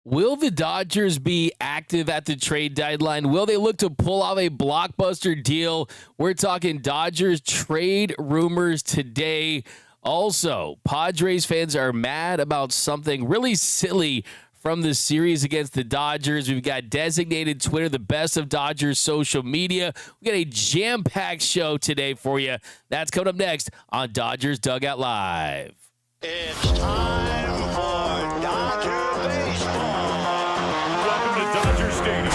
Will the Dodgers be active at the trade deadline? Will they look to pull off a blockbuster deal? We're talking Dodgers trade rumors today. Also, Padres fans are mad about something really silly from the series against the Dodgers. We've got designated Twitter, the best of Dodgers social media. We got a jam-packed show today for you. That's coming up next on Dodgers Dugout Live. It's time for Dodger baseball. Welcome to Dodger Stadium.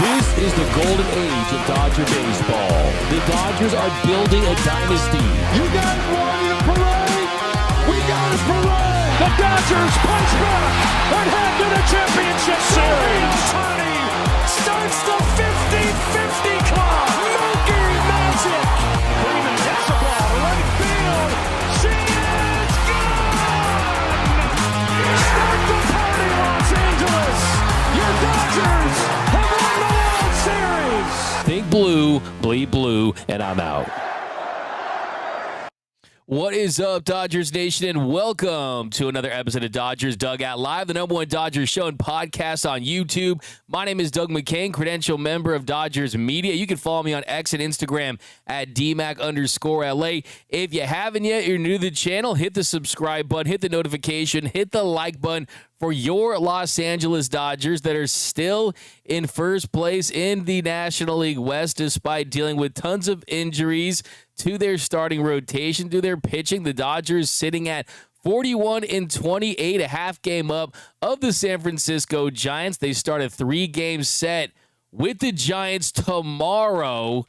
This is the golden age of Dodger baseball. The Dodgers are building a dynasty. You got it, Warrior Parade. We got it, Parade. The Dodgers punch back and head to the championship series. Starts the 50-50 club. Monkey magic. Freeman gets the ball to right field. She is gone. Start the party, Los Angeles. Your Dodgers have won the World Series. Think blue, bleed blue, and I'm out. What is up, Dodgers Nation, and welcome to another episode of Dodgers Dugout Live, the #1 Dodgers show and podcast on YouTube. My name is Doug McCain, credential member of Dodgers Media. You can follow me on X and Instagram at DMAC_LA. If you haven't yet, you're new to the channel, hit the subscribe button, hit the notification, hit the like button for your Los Angeles Dodgers that are still in first place in the National League West despite dealing with tons of injuries to their starting rotation, to their pitching. The Dodgers sitting at 41-28, a half game up of the San Francisco Giants. They start a 3-game set with the Giants tomorrow.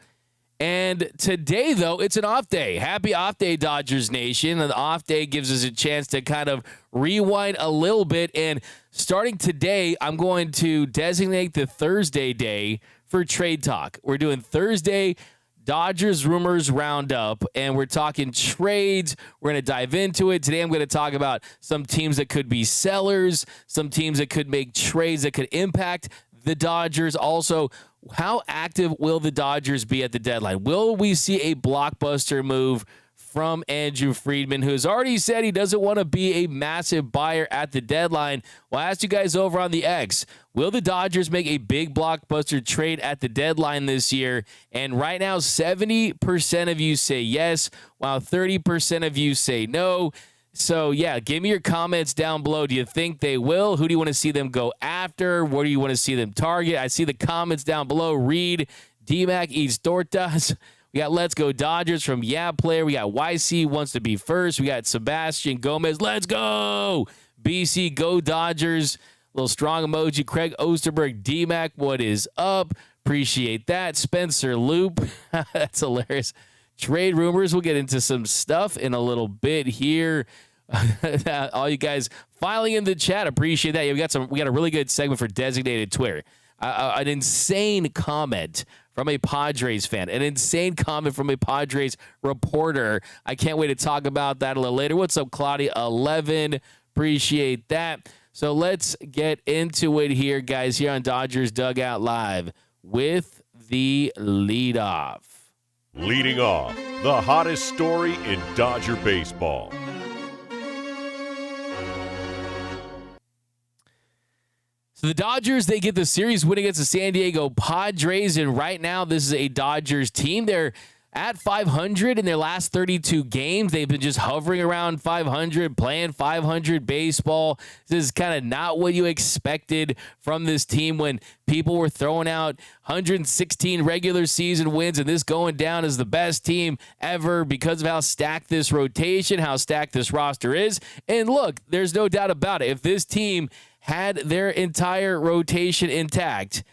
And today, though, it's an off day. Happy off day, Dodgers Nation. And the off day gives us a chance to kind of rewind a little bit. And starting today, I'm going to designate the Thursday day for Trade Talk. We're doing Thursday Dodgers Rumors Roundup, and we're talking trades. We're going to dive into it. Today I'm going to talk about some teams that could be sellers, some teams that could make trades that could impact the Dodgers. Also, how active will the Dodgers be at the deadline? Will we see a blockbuster move from Andrew Friedman, who has already said he doesn't want to be a massive buyer at the deadline? Well, I asked you guys over on the X, will the Dodgers make a big blockbuster trade at the deadline this year? And right now, 70% of you say yes, while 30% of you say no. So, yeah, give me your comments down below. Do you think they will? Who do you want to see them go after? Where do you want to see them target? I see the comments down below. Reed, DMAC eats tortas. We got Let's Go Dodgers from Yeah Player. We got YC wants to be first. We got Sebastian Gomez. Let's go. BC Go Dodgers. Little strong emoji. Craig Osterberg. DMAC, what is up? Appreciate that. Spencer Loop. That's hilarious. Trade rumors. We'll get into some stuff in a little bit here. All you guys filing in the chat. Appreciate that. Yeah, we got a really good segment for designated Twitter. An insane comment from a Padres fan, an insane comment from a Padres reporter. I can't wait to talk about that a little later. What's up, Claudia 11? Appreciate that. So let's get into it here, guys, here on Dodgers Dugout Live with the leadoff. Leading off, the hottest story in Dodger baseball. So the Dodgers, they get the series win against the San Diego Padres, and right now this is a Dodgers team. They're at 500 in their last 32 games. They've been just hovering around 500, playing 500 baseball. This is kind of not what you expected from this team when people were throwing out 116 regular season wins and this going down as the best team ever because of how stacked this rotation, how stacked this roster is. And look, there's no doubt about it. If this team had their entire rotation intact,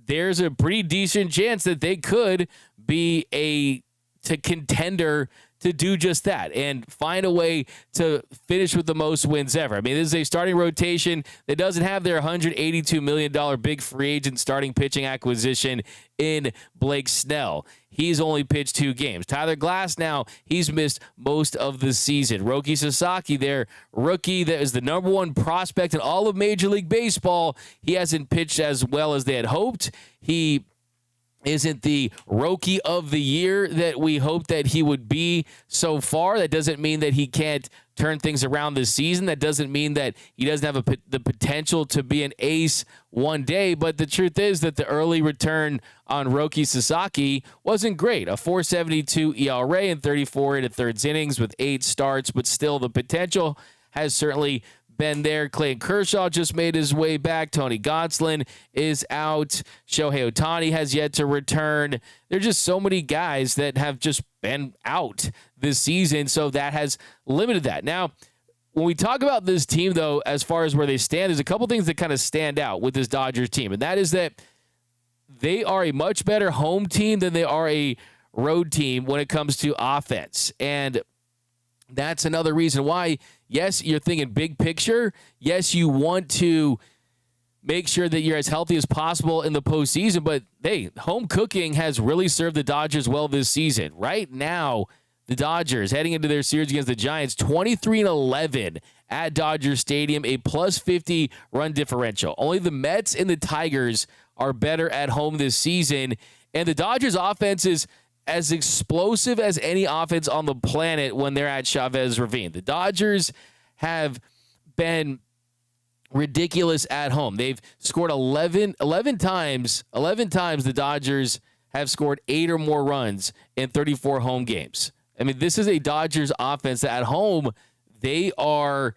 there's a pretty decent chance that they could be a contender to do just that and find a way to finish with the most wins ever. I mean, this is a starting rotation that doesn't have their $182 million big free agent starting pitching acquisition in Blake Snell. He's only pitched 2 games. Tyler Glass now, he's missed most of the season. Roki Sasaki, their rookie that is the #1 prospect in all of Major League Baseball, he hasn't pitched as well as they had hoped. He isn't the rookie of the year that we hope that he would be so far. That doesn't mean that he can't turn things around this season. That doesn't mean that he doesn't have the potential to be an ace one day. But the truth is that the early return on Roki Sasaki wasn't great. A 4.72 ERA in 34 and a thirds innings with 8 starts, but still the potential has certainly been there. Clayton Kershaw just made his way back. Tony Gonsolin is out. Shohei Ohtani has yet to return. There are just so many guys that have just been out this season, so that has limited that. Now, when we talk about this team, though, as far as where they stand, there's a couple things that kind of stand out with this Dodgers team, and that is that they are a much better home team than they are a road team when it comes to offense. And that's another reason why, yes, you're thinking big picture. Yes, you want to make sure that you're as healthy as possible in the postseason. But, hey, home cooking has really served the Dodgers well this season. Right now, the Dodgers, heading into their series against the Giants, 23-11 at Dodger Stadium, a plus 50 run differential. Only the Mets and the Tigers are better at home this season. And the Dodgers' offense is as explosive as any offense on the planet when they're at Chavez Ravine. The Dodgers have been ridiculous at home. They've scored 11 times. 11 times the Dodgers have scored 8 or more runs in 34 home games. I mean, this is a Dodgers offense that at home, they are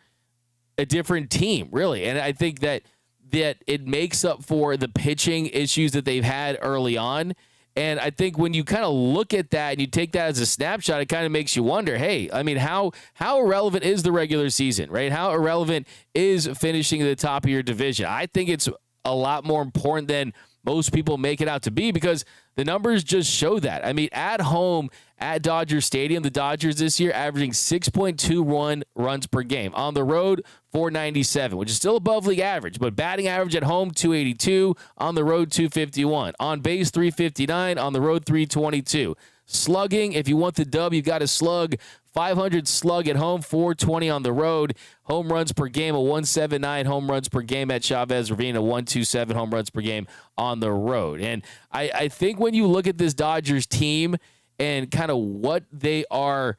a different team, really. And I think that it makes up for the pitching issues that they've had early on. And I think when you kind of look at that and you take that as a snapshot, it kind of makes you wonder, hey, I mean, how irrelevant is the regular season, right? How irrelevant is finishing at the top of your division? I think it's a lot more important than most people make it out to be, because the numbers just show that. I mean, at home at Dodger Stadium, the Dodgers this year averaging 6.21 runs per game. On the road, 497, which is still above league average, but batting average at home, 282. On the road, 251. On base, 359. On the road, 322. Slugging, if you want the dub, you've got to slug. 500 slug at home, 420 on the road. Home runs per game, a 179 home runs per game at Chavez Ravine, a 127 home runs per game on the road. And I think when you look at this Dodgers team and kind of what they are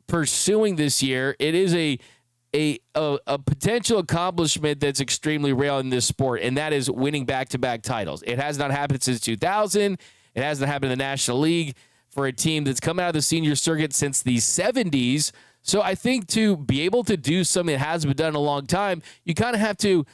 pursuing this year, it is a potential accomplishment that's extremely rare in this sport, and that is winning back-to-back titles. It has not happened since 2000. It hasn't happened in the National League for a team that's come out of the senior circuit since the 70s. So I think to be able to do something that hasn't been done in a long time, you kind of have to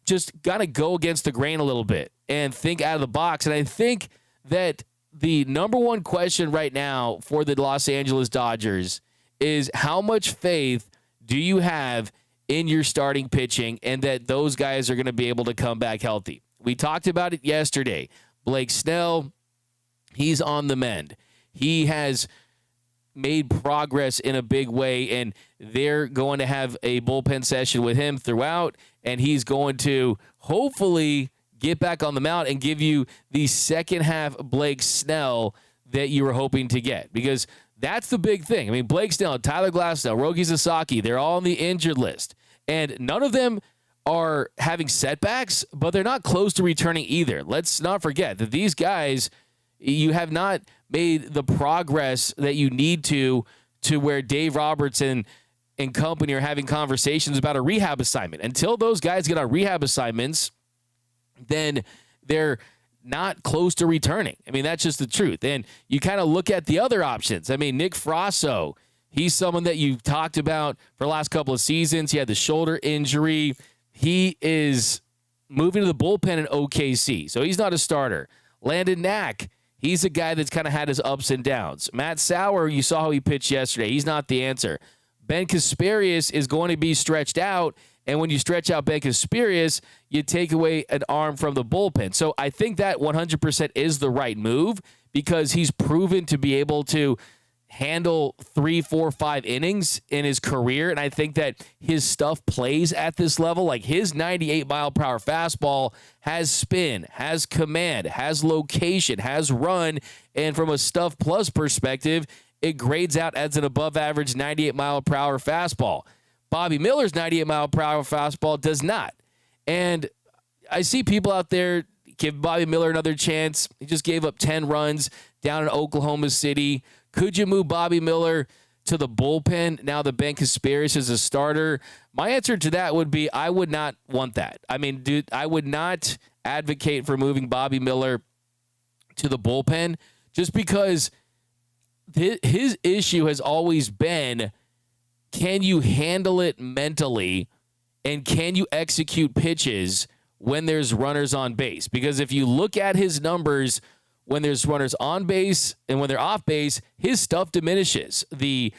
just kind of go against the grain a little bit and think out of the box. And I think that the number one question right now for the Los Angeles Dodgers is, how much faith do you have in your starting pitching and that those guys are going to be able to come back healthy? We talked about it yesterday. Blake Snell, he's on the mend. He has made progress in a big way, and they're going to have a bullpen session with him throughout, and he's going to hopefully get back on the mound and give you the second half Blake Snell that you were hoping to get, because that's the big thing. I mean, Blake Snell, Tyler Glasnow, Roki Sasaki, they're all on the injured list, and none of them are having setbacks, but they're not close to returning either. Let's not forget that these guys, you have not made the progress that you need to where Dave Robertson and company are having conversations about a rehab assignment. Until those guys get on rehab assignments, then they're not close to returning. I mean, that's just the truth. And you kind of look at the other options. I mean, Nick Frasso, he's someone that you've talked about for the last couple of seasons. He had the shoulder injury. He is moving to the bullpen in OKC, so he's not a starter. Landon Knack, he's a guy that's kind of had his ups and downs. Matt Sauer, you saw how he pitched yesterday. He's not the answer. Ben Kasperius is going to be stretched out, and when you stretch out Ben Kasperius, you take away an arm from the bullpen. So I think that 100% is the right move, because he's proven to be able to handle 3, 4, 5 innings in his career, and I think that his stuff plays at this level. Like, his 98-mile-per-hour fastball has spin, has command, has location, has run, and from a stuff plus perspective, it grades out as an above-average 98-mile-per-hour fastball. Bobby Miller's 98-mile-per-hour fastball does not. And I see people out there give Bobby Miller another chance. He just gave up 10 runs down in Oklahoma City. Could you move Bobby Miller to the bullpen now that Ben Caceres is a starter? My answer to that would be I would not want that. I mean, dude, I would not advocate for moving Bobby Miller to the bullpen just because his issue has always been, can you handle it mentally and can you execute pitches when there's runners on base? Because if you look at his numbers when there's runners on base and when they're off base, his stuff diminishes. The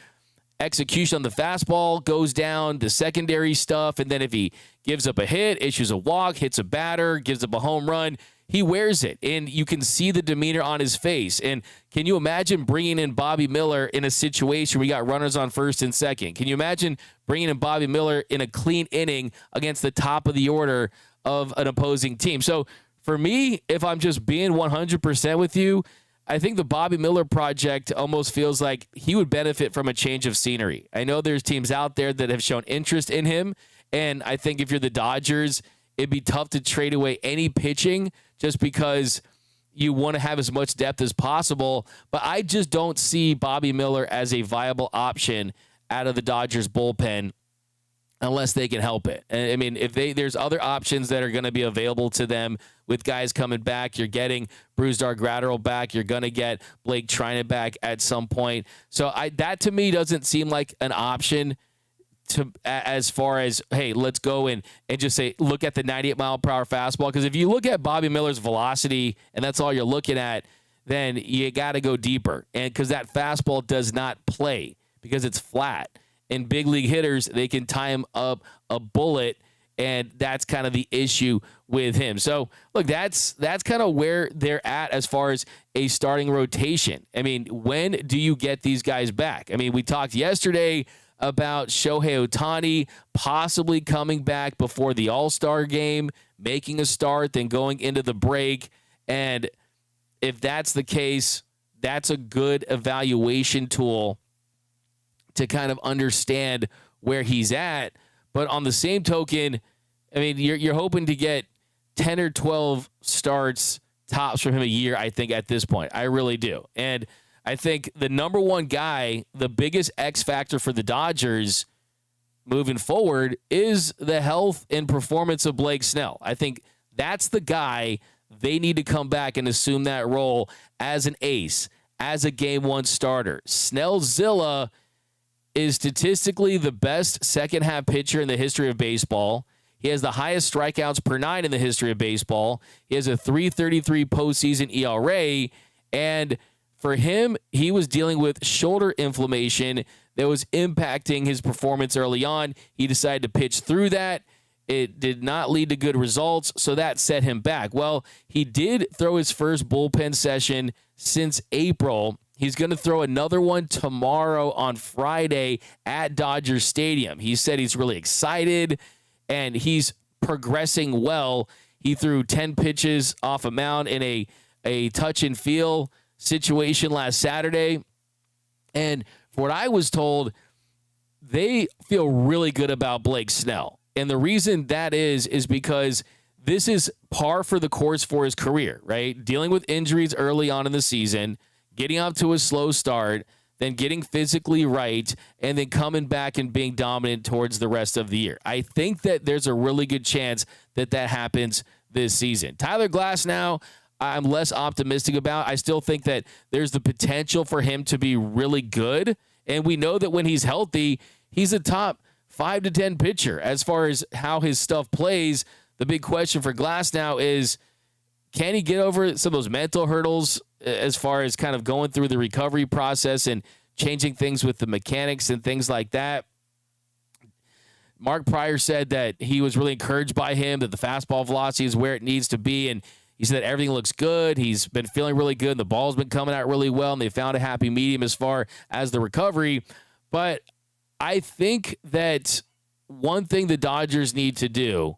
execution on the fastball goes down, the secondary stuff, and then if he gives up a hit, issues a walk, hits a batter, gives up a home run, he wears it, and you can see the demeanor on his face. And can you imagine bringing in Bobby Miller in a situation where you got runners on first and second? Can you imagine bringing in Bobby Miller in a clean inning against the top of the order of an opposing team? So for me, if I'm just being 100% with you, I think the Bobby Miller project almost feels like he would benefit from a change of scenery. I know there's teams out there that have shown interest in him, and I think if you're the Dodgers, it'd be tough to trade away any pitching just because you want to have as much depth as possible. But I just don't see Bobby Miller as a viable option out of the Dodgers bullpen unless they can help it. I mean, if there's other options that are going to be available to them with guys coming back. You're getting Brusdar Graterol back. You're going to get Blake Trinan back at some point. So that to me doesn't seem like an option to as far as, hey, let's go and just say, look at the 98-mile-per-hour fastball. Because if you look at Bobby Miller's velocity and that's all you're looking at, then you got to go deeper. And because that fastball does not play because it's flat. And big league hitters, they can tie him up a bullet, and that's kind of the issue with him. So, look, that's kind of where they're at as far as a starting rotation. I mean, when do you get these guys back? I mean, we talked yesterday about Shohei Ohtani possibly coming back before the All-Star game, making a start, then going into the break. And if that's the case, that's a good evaluation tool to kind of understand where he's at. But on the same token, I mean, you're hoping to get 10 or 12 starts tops from him a year, I think, at this point. I really do. And I think the number one guy, the biggest X factor for the Dodgers moving forward is the health and performance of Blake Snell. I think that's the guy they need to come back and assume that role as an ace, as a game one starter. Snellzilla is statistically the best second half pitcher in the history of baseball. He has the highest strikeouts per nine in the history of baseball. He has a 3.33 postseason ERA, and for him, he was dealing with shoulder inflammation that was impacting his performance early on. He decided to pitch through that. It did not lead to good results, so that set him back. Well, he did throw his first bullpen session since April. He's going to throw another one tomorrow on Friday at Dodger Stadium. He said he's really excited, and he's progressing well. He threw 10 pitches off a mound in a touch and feel situation last Saturday. And for what I was told, they feel really good about Blake Snell. And the reason that is because this is par for the course for his career, right? Dealing with injuries early on in the season, getting off to a slow start, then getting physically right, and then coming back and being dominant towards the rest of the year. I think that there's a really good chance that happens this season. Tyler Glasnow, I'm less optimistic about. I still think that there's the potential for him to be really good, and we know that when he's healthy, he's a top 5 to 10 pitcher. As far as how his stuff plays, the big question for Glasnow is, can he get over some of those mental hurdles as far as kind of going through the recovery process and changing things with the mechanics and things like that? Mark Pryor said that he was really encouraged by him, that the fastball velocity is where it needs to be, and he said everything looks good. He's been feeling really good. The ball's been coming out really well, and they found a happy medium as far as the recovery. But I think that one thing the Dodgers need to do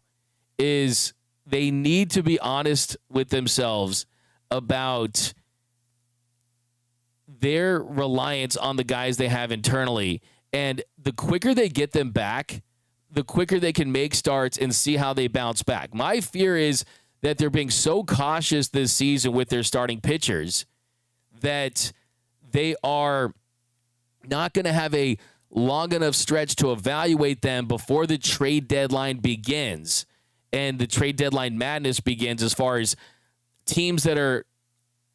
is they need to be honest with themselves about their reliance on the guys they have internally. And the quicker they get them back, the quicker they can make starts and see how they bounce back. My fear is that they're being so cautious this season with their starting pitchers that they are not going to have a long enough stretch to evaluate them before the trade deadline begins. And the trade deadline madness begins as far as teams that are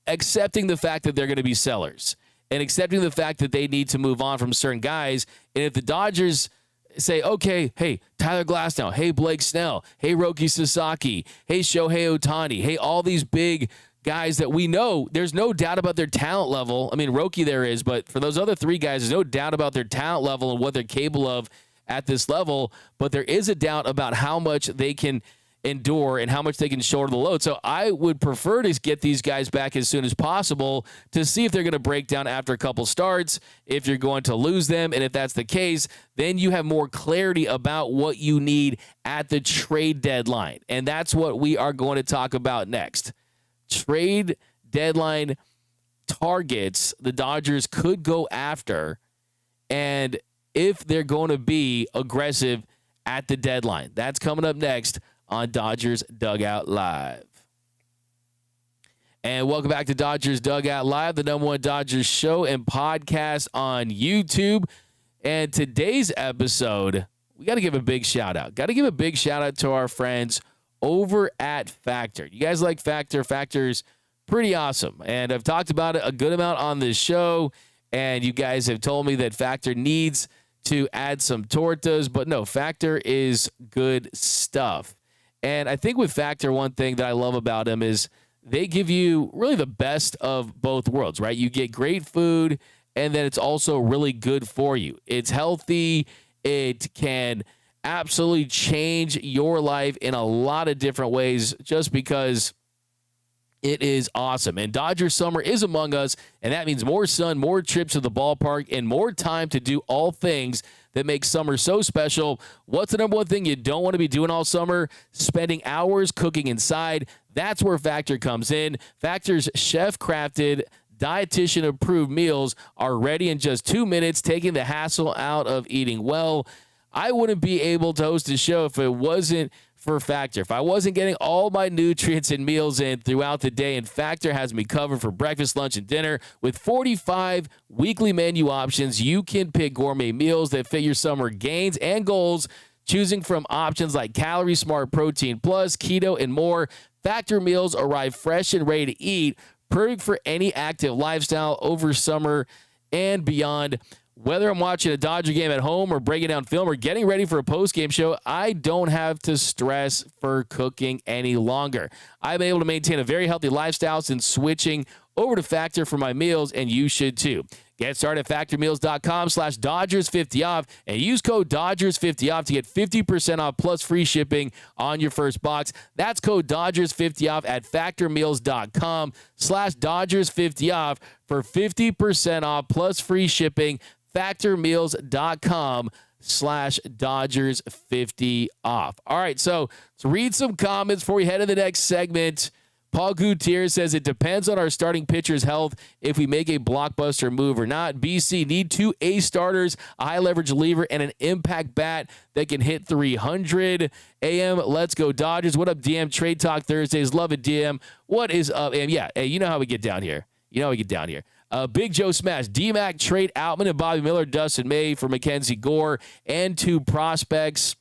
accepting the fact that they're going to be sellers and accepting the fact that they need to move on from certain guys. And if the Dodgers say, okay, hey, Tyler Glasnow, hey, Blake Snell, hey, Roki Sasaki, hey, Shohei Ohtani, hey, all these big guys that we know, there's no doubt about their talent level. I mean, Roki there is, but for those other three guys, there's no doubt about their talent level and what they're capable of at this level, but there is a doubt about how much they can endure and how much they can shoulder the load. So I would prefer to get these guys back as soon as possible to see if they're going to break down after a couple starts, if you're going to lose them. And if that's the case, then you have more clarity about what you need at the trade deadline. And that's what we are going to talk about next. Trade deadline targets the Dodgers could go after, and if they're going to be aggressive at the deadline. That's coming up next on Dodgers Dugout Live. And welcome back to Dodgers Dugout Live, the #1 Dodgers show and podcast on YouTube. And today's episode, we got to give a big shout out. Got to give a big shout out to our friends over at Factor. You guys like Factor? Factor's pretty awesome. And I've talked about it a good amount on this show. And you guys have told me that Factor needs to add some tortas. But no, Factor is good stuff. And I think with Factor, one thing that I love about them is they give you really the best of both worlds, right? You get great food, and then it's also really good for you. It's healthy. It can absolutely change your life in a lot of different ways just because it is awesome. And Dodger summer is among us, and that means more sun, more trips to the ballpark, and more time to do all things that make summer so special. What's the #1 thing you don't want to be doing all summer? Spending hours cooking inside. That's where Factor comes in. Factor's chef-crafted, dietitian-approved meals are ready in just 2 minutes, taking the hassle out of eating well. I wouldn't be able to host a show if it wasn't for Factor. If I wasn't getting all my nutrients and meals in throughout the day, and Factor has me covered for breakfast, lunch, and dinner. With 45 weekly menu options, you can pick gourmet meals that fit your summer gains and goals, choosing from options like Calorie Smart, Protein Plus, Keto, and more. Factor meals arrive fresh and ready to eat, perfect for any active lifestyle over summer and beyond. Whether I'm watching a Dodger game at home or breaking down film or getting ready for a post-game show, I don't have to stress for cooking any longer. I've been able to maintain a very healthy lifestyle since switching over to Factor for my meals, and you should too. Get started at factormeals.com/Dodgers50off and use code Dodgers50off to get 50% off plus free shipping on your first box. That's code Dodgers50off at factormeals.com/Dodgers50off for 50% off plus free shipping. Factormeals.com/Dodgers50off. All right, so let's read some comments before we head to the next segment. Paul Gutierrez says it depends on our starting pitcher's health if we make a blockbuster move or not. BC need 2 A starters, a high leverage reliever, and an impact bat that can hit 300. AM, let's go Dodgers. What up, DM? Trade Talk Thursdays. Love it, DM. What is up? AM, yeah, hey, you know how we get down here. Big Joe Smash, D-Mac, trade Outman and Bobby Miller, Dustin May for Mackenzie Gore, and 2 prospects.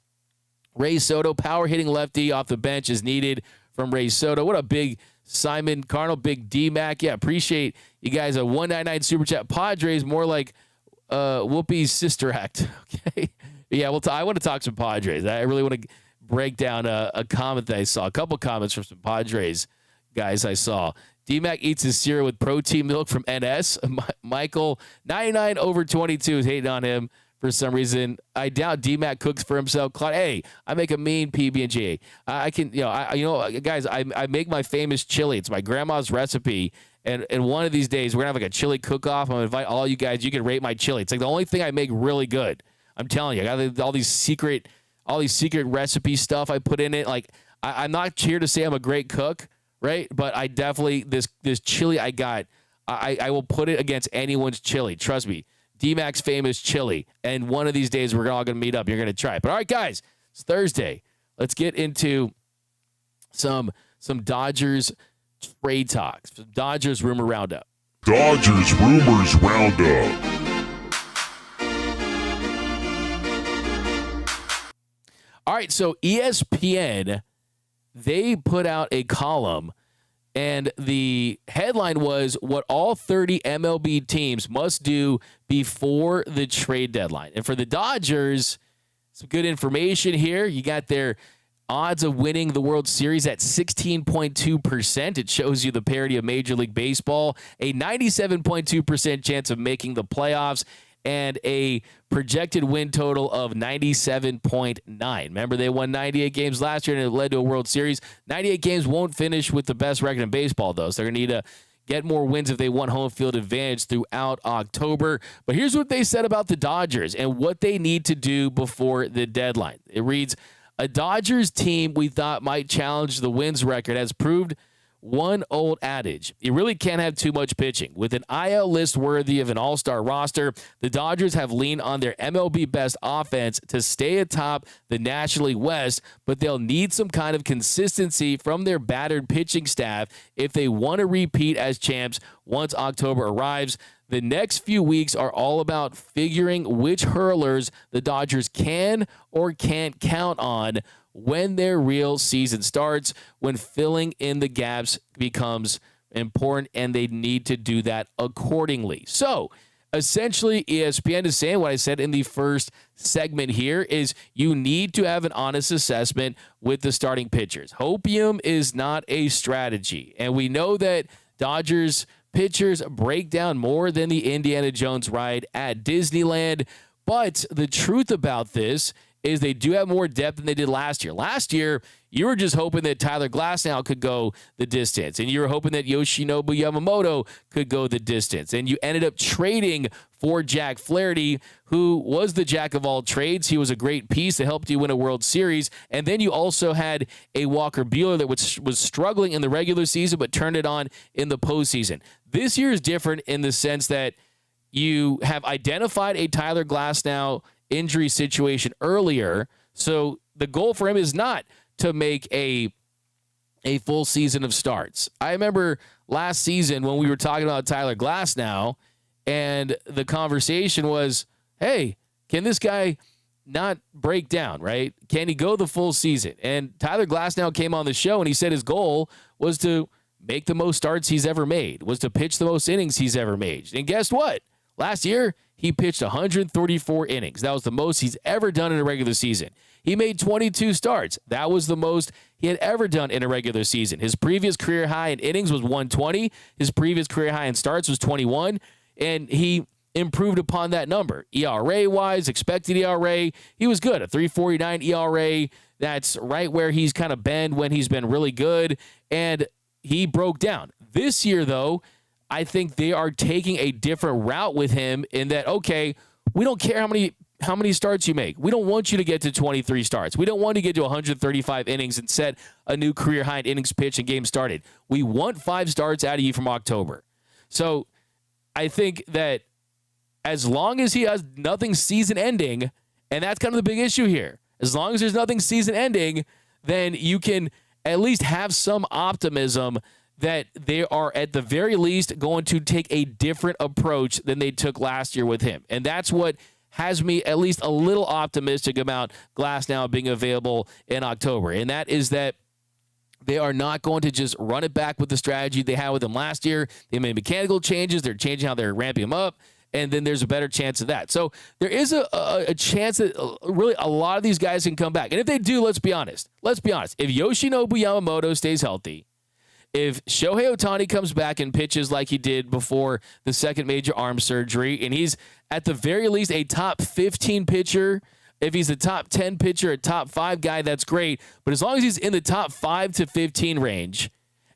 Ray Soto, power hitting lefty off the bench is needed from Ray Soto. What a big Simon Cardinal, big D-Mac. Yeah, appreciate you guys. A 199 super chat. Padres, more like Whoopi's sister act. Okay. Yeah, well, I want to talk some Padres. I really want to break down a comment that I saw. A couple comments from some Padres guys I saw. D-Mac eats his cereal with protein milk from NS. Michael, 99 over 22 is hating on him for some reason. I doubt D-Mac cooks for himself. Hey, I make a mean PB&J. I can, guys, I make my famous chili. It's my grandma's recipe. And one of these days, we're going to have like a chili cook-off. I'm going to invite all you guys. You can rate my chili. It's like the only thing I make really good. I'm telling you, I got all these secret recipe stuff I put in it. Like, I'm not here to say I'm a great cook, right? But I definitely, this chili I got, I will put it against anyone's chili. Trust me. D-Mac's famous chili. And one of these days, we're all going to meet up. You're going to try it. But all right, guys, it's Thursday. Let's get into some some Dodgers trade talks, some Dodgers rumor roundup. Dodgers Rumors Roundup. All right, so ESPN, they put out a column, and the headline was what all 30 MLB teams must do before the trade deadline. And for the Dodgers, some good information here. You got their odds of winning the World Series at 16.2%. It shows you the parity of Major League Baseball, a 97.2% chance of making the playoffs, and a projected win total of 97.9. Remember, they won 98 games last year, and it led to a World Series. 98 games won't finish with the best record in baseball, though, so they're going to need to get more wins if they want home field advantage throughout October. But here's what they said about the Dodgers and what they need to do before the deadline. It reads, a Dodgers team we thought might challenge the wins record has proved one old adage. You really can't have too much pitching. With an IL list worthy of an all-star roster, the Dodgers have leaned on their MLB best offense to stay atop the National League West, but they'll need some kind of consistency from their battered pitching staff if they want to repeat as champs once October arrives. The next few weeks are all about figuring which hurlers the Dodgers can or can't count on when their real season starts, when filling in the gaps becomes important, and they need to do that accordingly. So, essentially, ESPN is saying what I said in the first segment here is you need to have an honest assessment with the starting pitchers. Hopium is not a strategy, and we know that Dodgers pitchers break down more than the Indiana Jones ride at Disneyland. But the truth about this is they do have more depth than they did last year. Last year, you were just hoping that Tyler Glasnow could go the distance, and you were hoping that Yoshinobu Yamamoto could go the distance, and you ended up trading for Jack Flaherty, who was the jack of all trades. He was a great piece that helped you win a World Series, and then you also had a Walker Buehler that was struggling in the regular season but turned it on in the postseason. This year is different in the sense that you have identified a Tyler Glasnow injury situation earlier, so the goal for him is not to make a full season of starts. I remember last season when we were talking about Tyler Glasnow, and the conversation was, hey, can this guy not break down, right? Can he go the full season? And Tyler Glasnow came on the show, and he said his goal was to make the most starts he's ever made, was to pitch the most innings he's ever made. And guess what? Last year, he pitched 134 innings. That was the most he's ever done in a regular season. He made 22 starts. That was the most he had ever done in a regular season. His previous career high in innings was 120. His previous career high in starts was 21, and he improved upon that number. ERA-wise, expected ERA, he was good. A 3.49 ERA, that's right where he's kind of been when he's been really good, and he broke down. This year, though, I think they are taking a different route with him in that, okay, we don't care how many starts you make. We don't want you to get to 23 starts. We don't want to get to 135 innings and set a new career high in innings pitched and games started. We want 5 starts out of you from October. So I think that as long as he has nothing season ending, and that's kind of the big issue here, as long as there's nothing season ending, then you can at least have some optimism that they are at the very least going to take a different approach than they took last year with him. And that's what has me at least a little optimistic about Glasnow being available in October. And that is that they are not going to just run it back with the strategy they had with him last year. They made mechanical changes. They're changing how they're ramping him up. And then there's a better chance of that. So there is a chance that really a lot of these guys can come back. And if they do, let's be honest. If Yoshinobu Yamamoto stays healthy, if Shohei Ohtani comes back and pitches like he did before the second major arm surgery, and he's at the very least a top 15 pitcher, if he's a top 10 pitcher, a top 5 guy, that's great. But as long as he's in the top 5 to 15 range,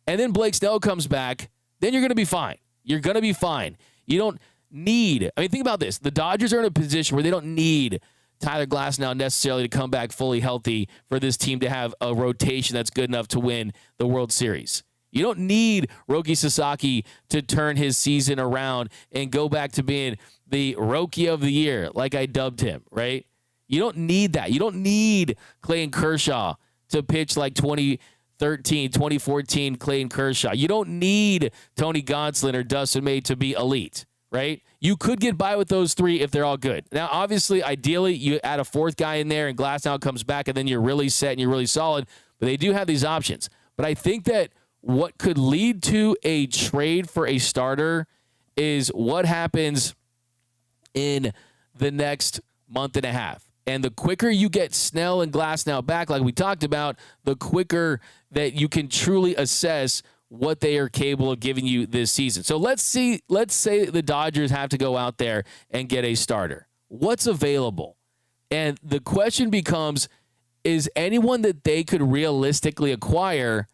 and then Blake Snell comes back, then you're going to be fine. You're going to be fine. You don't need, think about this. The Dodgers are in a position where they don't need Tyler Glasnow necessarily to come back fully healthy for this team to have a rotation that's good enough to win the World Series. You don't need Roki Sasaki to turn his season around and go back to being the Rookie of the Year, like I dubbed him, right? You don't need that. You don't need Clayton Kershaw to pitch like 23 2014 Clayton Kershaw. You don't need Tony Gonsolin or Dustin May to be elite, right? You could get by with those three if they're all good. Now, obviously, ideally, you add a fourth guy in there and Glasnow comes back and then you're really set and you're really solid. But they do have these options. But I think that what could lead to a trade for a starter is what happens in the next month and a half. And the quicker you get Snell and Glasnow back, like we talked about, the quicker that you can truly assess what they are capable of giving you this season. So let's say the Dodgers have to go out there and get a starter. What's available? And the question becomes, is anyone that they could realistically acquire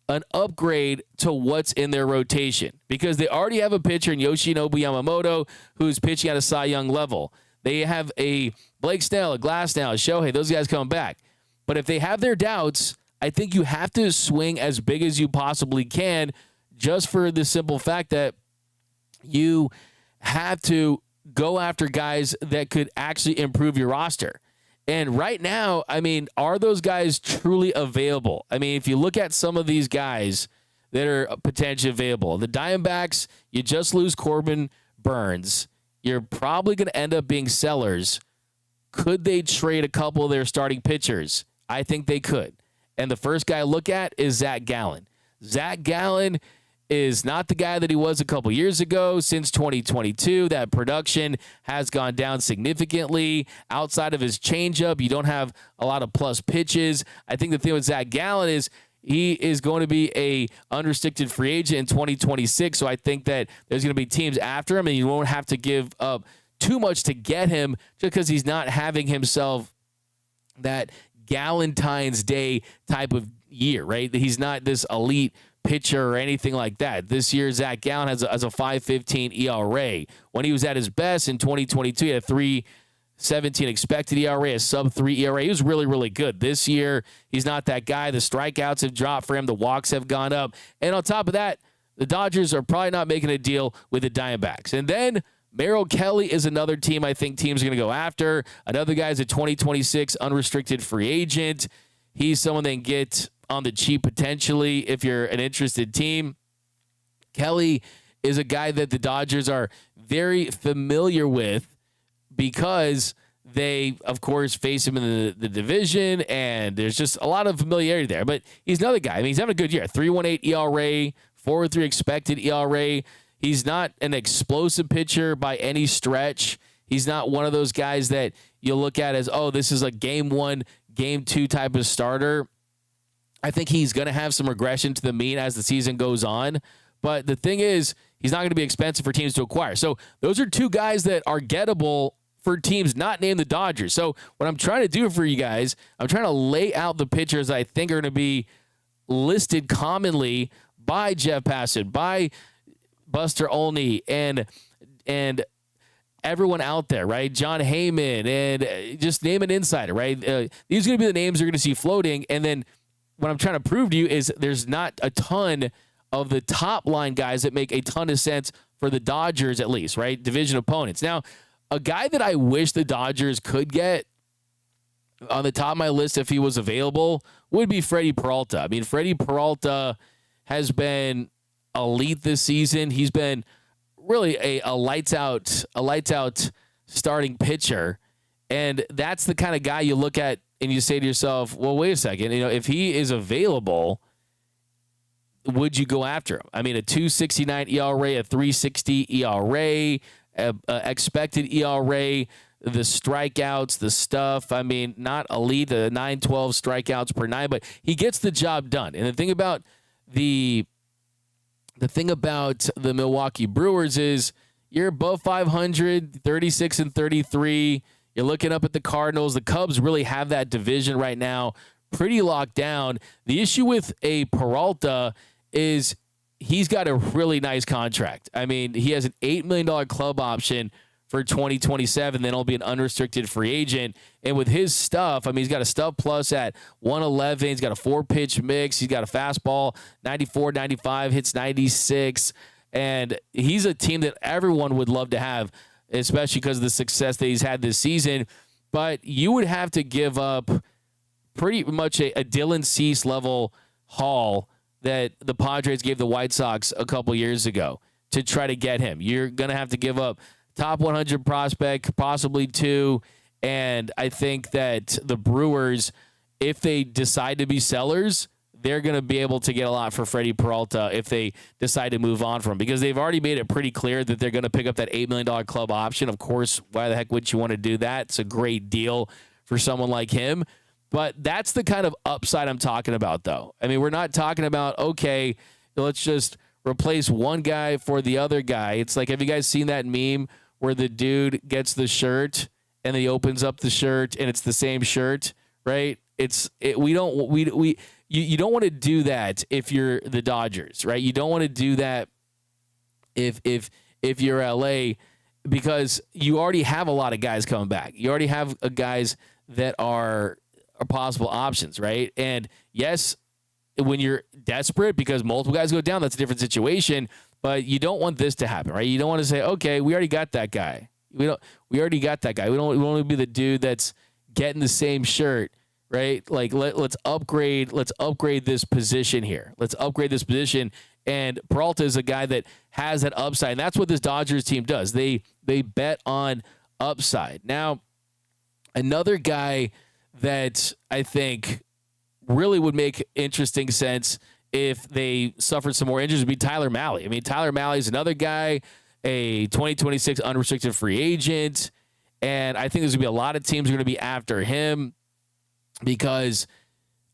an upgrade to what's in their rotation? Because they already have a pitcher in Yoshinobu Yamamoto who's pitching at a Cy Young level. They have a Blake Snell, a Glasnow, a Shohei, those guys coming back. But if they have their doubts, I think you have to swing as big as you possibly can, just for the simple fact that you have to go after guys that could actually improve your roster. And right now, I mean, are those guys truly available? I mean, if you look at some of these guys that are potentially available, the Diamondbacks, you just lose Corbin Burns. You're probably going to end up being sellers. Could they trade a couple of their starting pitchers? I think they could. And the first guy I look at is Zach Gallen. Zach Gallen is not the guy that he was a couple years ago. Since 2022, that production has gone down significantly. Outside of his changeup, you don't have a lot of plus pitches. I think the thing with Zach Gallen is he is going to be a unrestricted free agent in 2026. So I think that there's going to be teams after him, and you won't have to give up too much to get him just because he's not having himself that Galentine's Day type of year, right? He's not this elite pitcher or anything like that. This year, Zach Gallen has a 5.15 ERA. When he was at his best in 2022, he had a 3.17 expected ERA, a sub-3 ERA. He was really, really good. This year, he's not that guy. The strikeouts have dropped for him. The walks have gone up. And on top of that, the Dodgers are probably not making a deal with the Diamondbacks. And then Merrill Kelly is another team I think teams are going to go after. Another guy is a 2026 unrestricted free agent. He's someone they can get on the cheap potentially if you're an interested team. Kelly is a guy that the Dodgers are very familiar with because they, of course, face him in the division, and there's just a lot of familiarity there. But he's another guy. I mean, he's having a good year. 3.18 ERA, 4.3 expected ERA. He's not an explosive pitcher by any stretch. He's not one of those guys that you look at as, oh, this is a game one, game two type of starter. I think he's going to have some regression to the mean as the season goes on. But the thing is, he's not going to be expensive for teams to acquire. So those are two guys that are gettable for teams not named the Dodgers. So what I'm trying to do for you guys, I'm trying to lay out the pitchers I think are going to be listed commonly by Jeff Passan, by Buster Olney, and everyone out there, right? John Heyman, and just name an insider, right? These are going to be the names you're going to see floating. And then what I'm trying to prove to you is there's not a ton of the top line guys that make a ton of sense for the Dodgers, at least, right? Division opponents. Now, a guy that I wish the Dodgers could get on the top of my list if he was available would be Freddie Peralta. I mean, Freddie Peralta has been elite this season. He's been really a lights out starting pitcher. And that's the kind of guy you look at and you say to yourself, well, wait a second, if he is available, would you go after him? I mean, a 2.69 ERA, a 3.60 ERA, expected ERA, the strikeouts, the stuff. I mean, not elite, the 9.12 strikeouts per nine, but he gets the job done. And the thing about the Milwaukee Brewers is you're above 500, 36 and 33. You're looking up at the Cardinals. The Cubs really have that division right now pretty locked down. The issue with a Peralta is he's got a really nice contract. I mean, he has an $8 million club option for 2027. Then he'll be an unrestricted free agent. And with his stuff, I mean, he's got a stuff plus at 111. He's got a 4-pitch mix. He's got a fastball, 94, 95, hits 96. And he's a team that everyone would love to have, especially because of the success that he's had this season. But you would have to give up pretty much a Dylan Cease level haul that the Padres gave the White Sox a couple years ago to try to get him. You're going to have to give up top 100 prospect, possibly 2. And I think that the Brewers, if they decide to be sellers, they're going to be able to get a lot for Freddie Peralta if they decide to move on from him, because they've already made it pretty clear that they're going to pick up that $8 million club option. Of course, why the heck would you want to do that? It's a great deal for someone like him. But that's the kind of upside I'm talking about, though. I mean, we're not talking about, okay, let's just replace one guy for the other guy. It's like, have you guys seen that meme where the dude gets the shirt and then he opens up the shirt and it's the same shirt, right? You don't want to do that if you're the Dodgers, right? You don't want to do that if you're LA, because you already have a lot of guys coming back. You already have guys that are possible options, right? And yes, when you're desperate because multiple guys go down, that's a different situation. But you don't want this to happen, right? You don't want to say, okay, we already got that guy. We already got that guy. We want to be the dude that's getting the same shirt, right? Like let's upgrade this position here. Let's upgrade this position. And Peralta is a guy that has that upside. And that's what this Dodgers team does. They bet on upside. Now, another guy that I think really would make interesting sense if they suffered some more injuries would be Tyler Mahle. I mean, Tyler Mahle is another guy, a 2026 unrestricted free agent. And I think there's going to be a lot of teams are going to be after him because,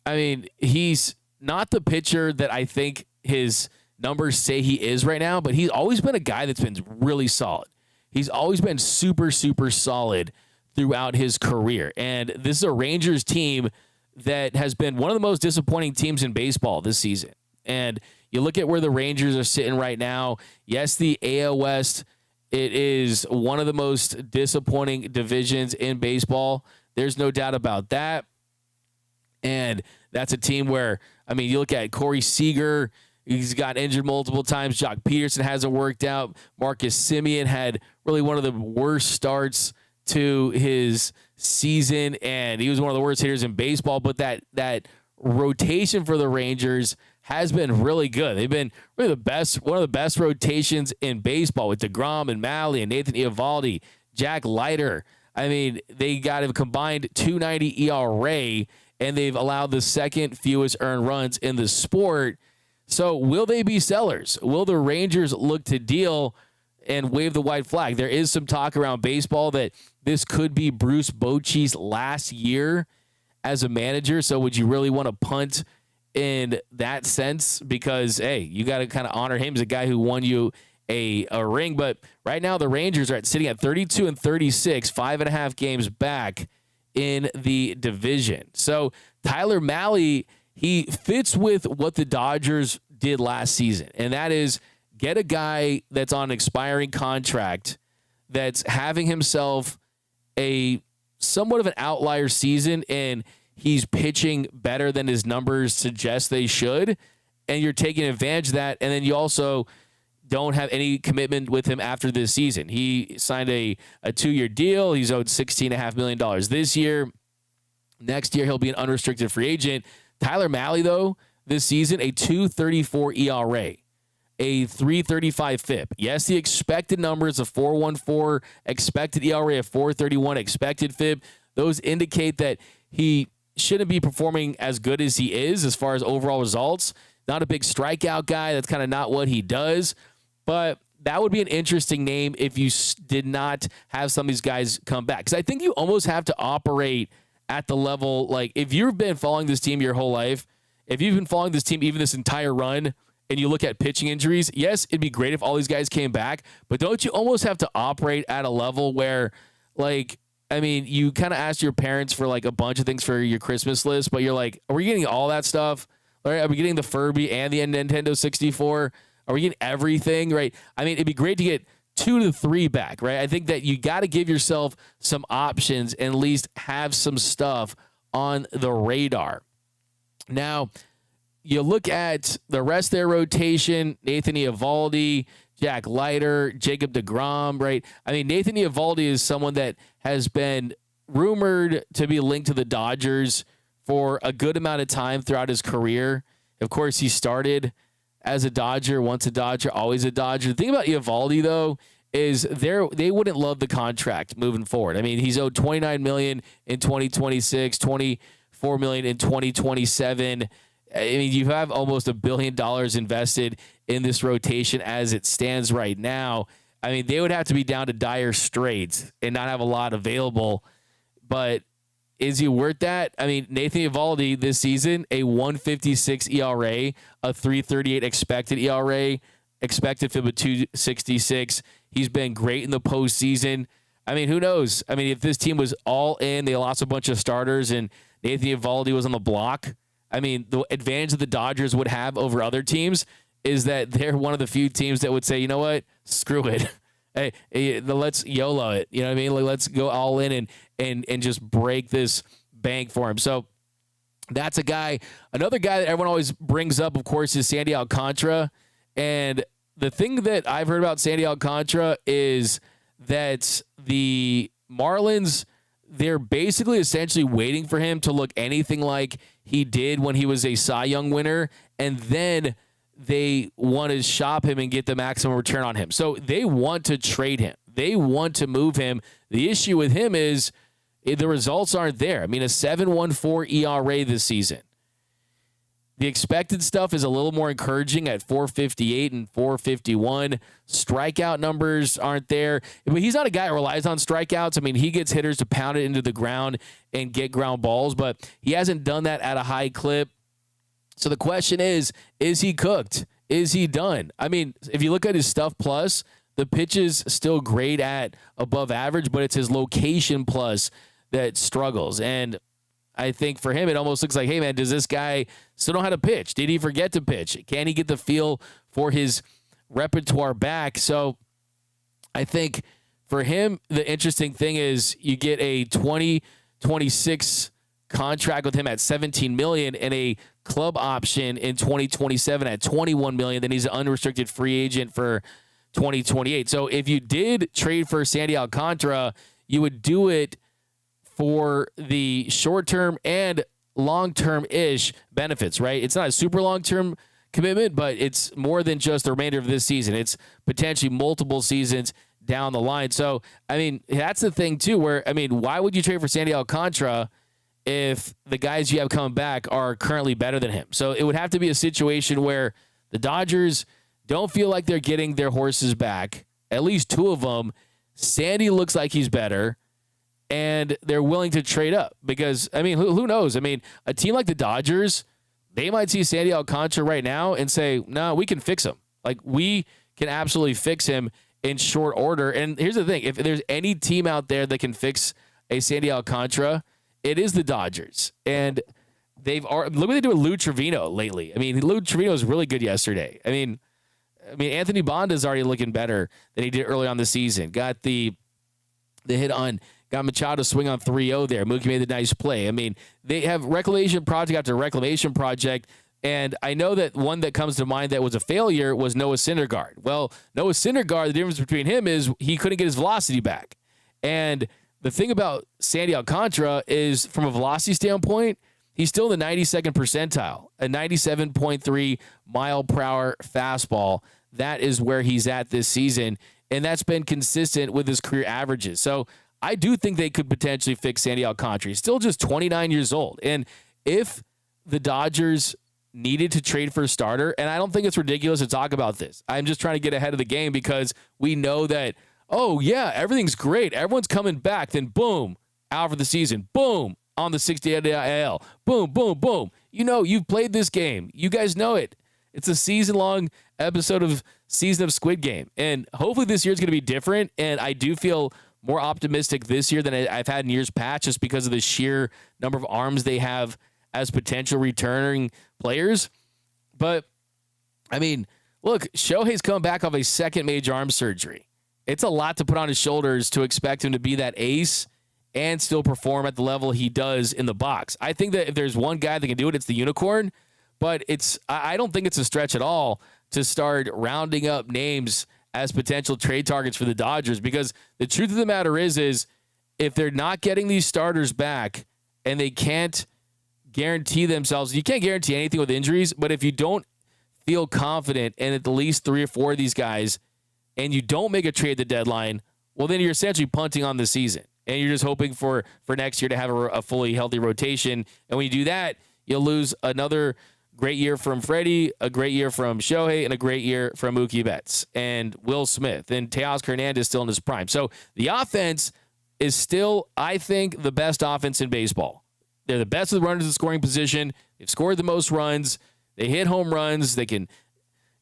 I mean, he's not the pitcher that I think his numbers say he is right now, but he's always been a guy that's been really solid. He's always been super, super solid throughout his career. And this is a Rangers team that has been one of the most disappointing teams in baseball this season. And you look at where the Rangers are sitting right now. Yes, the AL West, it is one of the most disappointing divisions in baseball. There's no doubt about that. And that's a team where, I mean, you look at Corey Seager, he's got injured multiple times. Jock Peterson hasn't worked out. Marcus Semien had really one of the worst starts to his season, and he was one of the worst hitters in baseball. But that rotation for the Rangers has been really good. They've been really one of the best rotations in baseball with DeGrom and Mahle and Nathan Eovaldi, Jack Leiter. I mean, they got a combined 2.90 ERA, and they've allowed the second fewest earned runs in the sport. So will they be sellers? Will the Rangers look to deal and wave the white flag? There is some talk around baseball that this could be Bruce Bochy's last year as a manager. So would you really want to punt in that sense? Because, hey, you got to kind of honor him as a guy who won you a ring. But right now the Rangers are sitting at 32-36, 5.5 games back in the division. So Tyler Mahle, he fits with what the Dodgers did last season, and that is get a guy that's on an expiring contract that's having himself a somewhat of an outlier season, and he's pitching better than his numbers suggest they should, and you're taking advantage of that, and then you also don't have any commitment with him after this season. He signed a 2-year deal. He's owed $16.5 million this year. Next year, he'll be an unrestricted free agent. Tyler Mahle, though, this season, a 2.34 ERA, a 3.35 FIP. Yes, the expected numbers of 4.14, expected ERA of 4.31, expected FIP. Those indicate that he shouldn't be performing as good as he is as far as overall results. Not a big strikeout guy. That's kind of not what he does. But that would be an interesting name if you did not have some of these guys come back. Because I think you almost have to operate at the level, like if you've been following this team your whole life, if you've been following this team even this entire run, and you look at pitching injuries, yes, it'd be great if all these guys came back, but don't you almost have to operate at a level where, like, I mean, you kind of ask your parents for like a bunch of things for your Christmas list, but you're like, are we getting all that stuff? All right, are we getting the Furby and the Nintendo 64? Are we getting everything, right? I mean, it'd be great to get 2 to 3 back, right? I think that you got to give yourself some options and at least have some stuff on the radar. Now, you look at the rest of their rotation, Nathan Eovaldi, Jack Leiter, Jacob DeGrom, right? I mean, Nathan Eovaldi is someone that has been rumored to be linked to the Dodgers for a good amount of time throughout his career. Of course, he started as a Dodger, once a Dodger, always a Dodger. The thing about Eovaldi, though, is they wouldn't love the contract moving forward. I mean, he's owed $29 million in 2026, $24 million in 2027. I mean, you have almost $1 billion invested in this rotation as it stands right now. I mean, they would have to be down to dire straits and not have a lot available. But is he worth that? I mean, Nathan Eovaldi this season, a 1.56 ERA, a 3.38 expected ERA, expected FIB of 2.66. He's been great in the postseason. I mean, who knows? I mean, if this team was all in, they lost a bunch of starters, and Nathan Eovaldi was on the block, I mean, the advantage that the Dodgers would have over other teams is that they're one of the few teams that would say, you know what, screw it. Hey, let's YOLO it. You know what I mean? Like, let's go all in and just break this bank for him. So that's a guy. Another guy that everyone always brings up, of course, is Sandy Alcantara. And the thing that I've heard about Sandy Alcantara is that the Marlins, they're basically essentially waiting for him to look anything like he did when he was a Cy Young winner, and then they want to shop him and get the maximum return on him. So they want to trade him. They want to move him. The issue with him is the results aren't there. I mean, a 7.14 ERA this season. The expected stuff is a little more encouraging at 4.58 and 4.51. Strikeout numbers aren't there. But he's not a guy who relies on strikeouts. I mean, he gets hitters to pound it into the ground and get ground balls, but he hasn't done that at a high clip. So the question is he cooked? Is he done? I mean, if you look at his stuff plus, the pitch is still great at above average, but it's his location plus that struggles. And I think for him, it almost looks like, hey, man, does this guy still know how to pitch? Did he forget to pitch? Can he get the feel for his repertoire back? So I think for him, the interesting thing is you get a 2026 contract with him at $17 million and a club option in 2027 at $21 million. Then he's an unrestricted free agent for 2028. So if you did trade for Sandy Alcantara, you would do it for the short-term and long-term-ish benefits, right? It's not a super long-term commitment, but it's more than just the remainder of this season. It's potentially multiple seasons down the line. So, I mean, that's the thing, too, where, I mean, why would you trade for Sandy Alcantara if the guys you have coming back are currently better than him? So it would have to be a situation where the Dodgers don't feel like they're getting their horses back, at least two of them. Sandy looks like he's better, and they're willing to trade up because, I mean, who knows? I mean, a team like the Dodgers, they might see Sandy Alcantara right now and say, no, we can fix him. Like, we can absolutely fix him in short order. And here's the thing. If there's any team out there that can fix a Sandy Alcantara, it is the Dodgers. And look what they do with Lou Trevino lately. I mean, Lou Trevino was really good yesterday. I mean, Anthony Bonda's already looking better than he did early on the season. Got the hit on, got Machado swing on 3-0 there. Mookie made the nice play. I mean, they have reclamation project after reclamation project, and I know that one that comes to mind that was a failure was Noah Syndergaard. Well, Noah Syndergaard, the difference between him is he couldn't get his velocity back. And the thing about Sandy Alcantara is, from a velocity standpoint, he's still in the 92nd percentile, a 97.3 mile per hour fastball. That is where he's at this season, and that's been consistent with his career averages. So I do think they could potentially fix Sandy Alcantara. He's still just 29 years old. And if the Dodgers needed to trade for a starter, and I don't think it's ridiculous to talk about this. I'm just trying to get ahead of the game because we know that, oh, yeah, everything's great. Everyone's coming back. Then, boom, out for the season. Boom, on the 60-day IL. Boom, boom, boom. You know, you've played this game. You guys know it. It's a season-long episode of Season of Squid Game. And hopefully this year's going to be different. And I do feel more optimistic this year than I've had in years past just because of the sheer number of arms they have as potential returning players. But, I mean, look, Shohei's coming back off a second major arm surgery. It's a lot to put on his shoulders to expect him to be that ace and still perform at the level he does in the box. I think that if there's one guy that can do it, it's the unicorn. But I don't think it's a stretch at all to start rounding up names as potential trade targets for the Dodgers, because the truth of the matter is if they're not getting these starters back and they can't guarantee themselves. You can't guarantee anything with injuries, but if you don't feel confident in at least 3 or 4 of these guys and you don't make a trade at the deadline, well, then you're essentially punting on the season. And you're just hoping for next year to have a fully healthy rotation. And when you do that, you'll lose another great year from Freddie, a great year from Shohei, and a great year from Mookie Betts and Will Smith. And Teoscar Hernandez still in his prime. So the offense is still, I think, the best offense in baseball. They're the best of the runners in scoring position. They've scored the most runs. They hit home runs. They can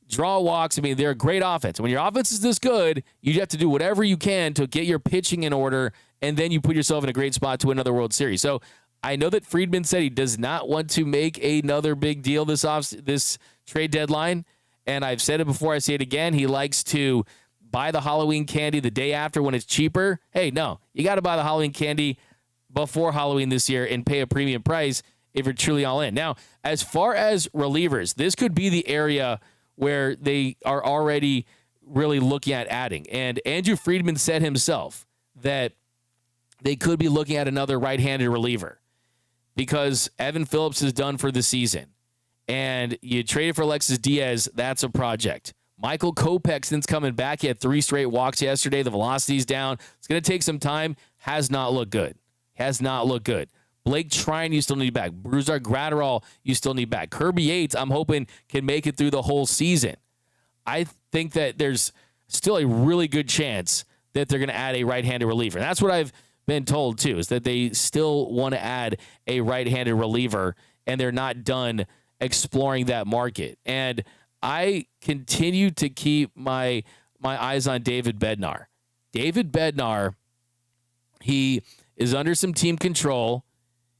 draw walks. I mean, they're a great offense. When your offense is this good, you have to do whatever you can to get your pitching in order, and then you put yourself in a great spot to win another World Series. So I know that Friedman said he does not want to make another big deal this trade deadline, and I've said it before, I say it again. He likes to buy the Halloween candy the day after when it's cheaper. Hey, no, you got to buy the Halloween candy before Halloween this year and pay a premium price if you're truly all in. Now, as far as relievers, this could be the area where they are already really looking at adding. And Andrew Friedman said himself that they could be looking at another right-handed reliever because Evan Phillips is done for the season. And you traded for Alexis Diaz, that's a project. Michael Kopech, since coming back, he had 3 straight walks yesterday. The velocity's down. It's going to take some time. Has not looked good. Blake Trine, you still need back. Brusdar Graterol, you still need back. Kirby Yates, I'm hoping, can make it through the whole season. I think that there's still a really good chance that they're going to add a right-handed reliever. And that's what I've been told, too, is that they still want to add a right-handed reliever, and they're not done exploring that market. And I continue to keep my eyes on David Bednar. David Bednar, he is under some team control.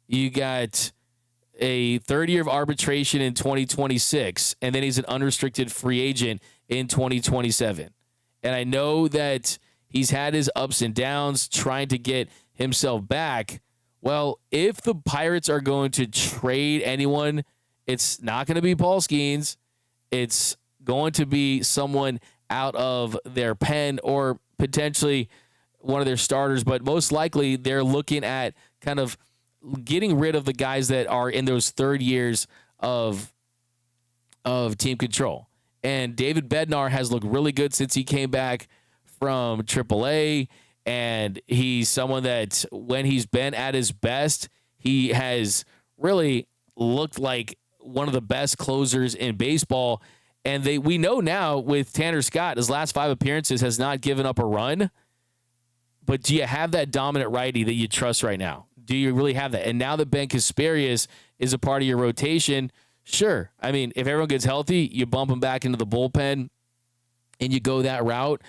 You got a third year of arbitration in 2026, and then he's an unrestricted free agent in 2027. And I know that he's had his ups and downs trying to get himself back. Well, if the Pirates are going to trade anyone, it's not going to be Paul Skeens. It's going to be someone out of their pen or potentially one of their starters, but most likely they're looking at kind of getting rid of the guys that are in those third years of team control. And David Bednar has looked really good since he came back from AAA, and he's someone that when he's been at his best, he has really looked like one of the best closers in baseball. And we know now with Tanner Scott, his last 5 appearances has not given up a run. But do you have that dominant righty that you trust right now? Do you really have that? And now that Ben Kasparius is a part of your rotation, sure. I mean, if everyone gets healthy, you bump him back into the bullpen and you go that route.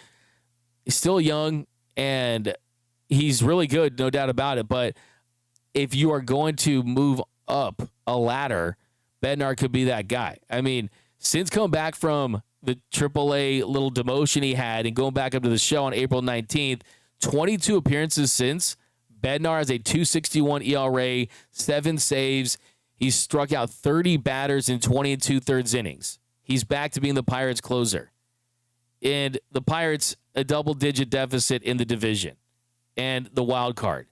He's still young and he's really good, no doubt about it. But if you are going to move up a ladder, Bednar could be that guy. I mean, since coming back from the AAA little demotion he had and going back up to the show on April 19th, 22 appearances since. Bednar has a 2.61 ERA, 7 saves. He's struck out 30 batters in 20 2/3 innings. He's back to being the Pirates' closer. And the Pirates, a double-digit deficit in the division and the wild card.